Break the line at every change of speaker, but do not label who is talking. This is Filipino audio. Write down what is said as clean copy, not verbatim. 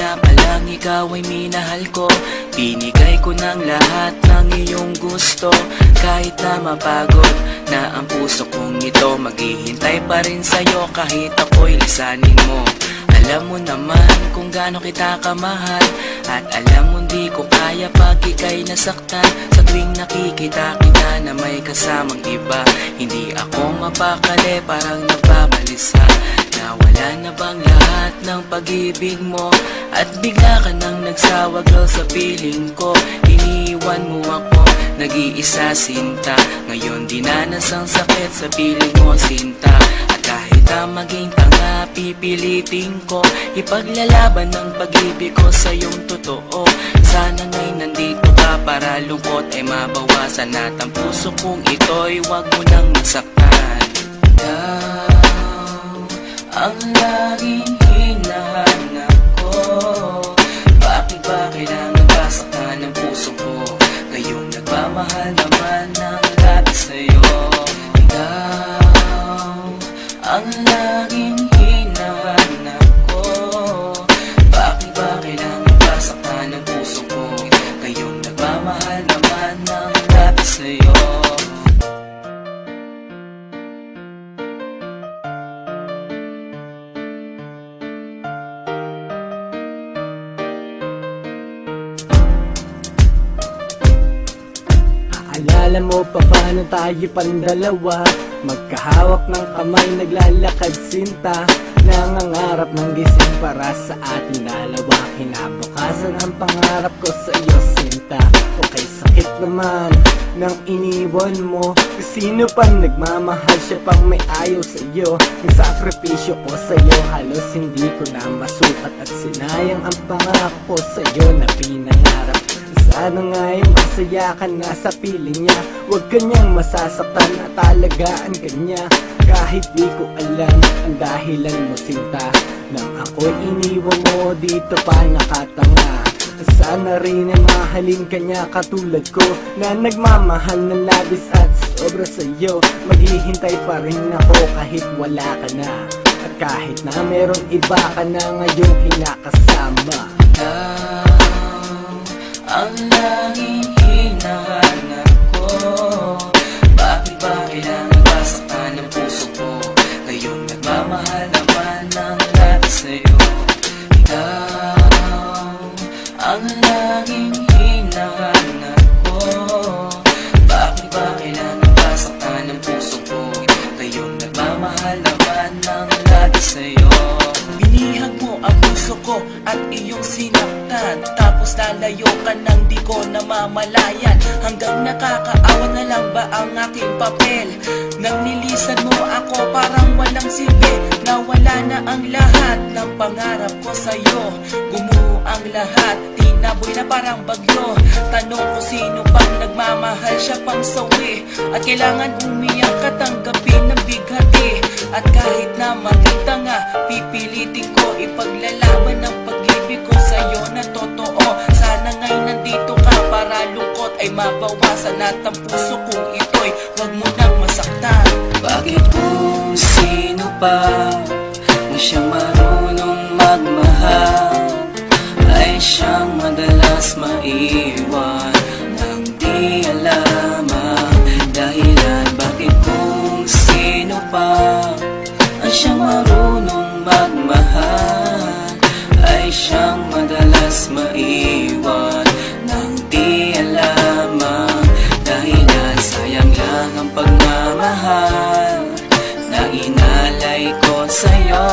simula pa lang ikaw ay minahal ko. Binigay ko ng lahat ng iyong gusto. Kahit na mapagod na ang puso kong ito, maghihintay pa rin sa'yo kahit ako'y lisanin mo. Alam mo naman kung gaano kita kamahal, at alam mo di ko kaya pag ika'y nasaktan. Sa tuwing nakikita kita na may kasamang iba, hindi ako mapakali, parang nagbabalisa. Nawala na bang lahat ng pag-ibig mo, at bigla ka nang nagsawag sa piling ko. Iniwan mo ako, nag-iisa sinta. Ngayon dinanas ang sakit sa piling mo sinta. At kahit na maging tanga, pipilitin ko ipaglalaban ng pag-ibig ko sa iyong totoo. Sana nga'y nandito ka para lungkot ay mabawasan, at ang puso kong ito'y wag mo nang masaktan. Ikaw ang laging hinahanap ko. Bakit ba kailangan basaktan ng puso ko? Ngayong nagmamahal naman ng lahat sa'yo. Ikaw ang laging hinahanap ko. Bakit ba kailangan basaktan ng puso ko? Ngayong nagmamahal naman ng lahat sa'yo.
Alala mo pa ba nung tayo pang dalawa, magkahawak ng kamay naglalakad sinta, nangangarap ng gising para sa ating dalawa. Kinabukasan ang pangarap ko sa iyo sinta. Okay, sakit naman nang iniwan mo. Sino pang nagmamahal, siya pang may ayaw sa iyo. Yung sakripisyo ko sa iyo halos hindi ko na masukat, at sinayang ang pangako ko sa iyo na pinangarap. Sana nga'y masaya ka na sa piling niya, huwag kanyang masasaktan at alagaan kanya. Kahit di ko alam ang dahilan mo sinta, nang ako'y iniwan mo dito pa nakatanga. Sana rin ay mahalin kanya katulad ko, na nagmamahal ng labis at sobra sa'yo. Maghihintay pa rin ako kahit wala ka na, at kahit na meron iba ka na ngayong kinakasama.
Ang laging hinahanap ko. Bakit ba kailangan basaktan ng puso ko? Ngayong nagmamahal naman ng lahat sa'yo. Ikaw ang laging hinahanap ko. Bakit ba kailangan basaktan ng puso ko? Ngayong nagmamahal naman ng lahat sa'yo. Binihag mo ang puso ko at iyong sinaktan, tapos lalayo ka nang di ko namamalayan. Hanggang nakakaawa na lang ba ang aking papel? Nang nilisan mo ako parang walang silbi. Nawala na ang lahat ng pangarap ko sa'yo. Gumuho ang lahat, tinaboy na parang bagyo. Tanong ko sino pang nagmamahal, siya pang sawi. At kailangan umiyak at tanggapin ng bighati. At kahit na maging tanga, pipilitin ko ipaglalaban ng pag-ibig ko sa'yo na totoo. Sana nga'y nandito ka para lungkot ay mabawasan, at ang puso kong ito'y wag mo nang masaktan. Bakit kung sino pa na siyang marunong magmahal, ay siyang madalas maiwan nang di alam ang dahilan? Bakit kung sino pa ang siyang marunong magmahal, ay siyang madalas maiwan nang di alam ang dahilan? Sayang lang ang pagmamahal na inalay ko sa'yo.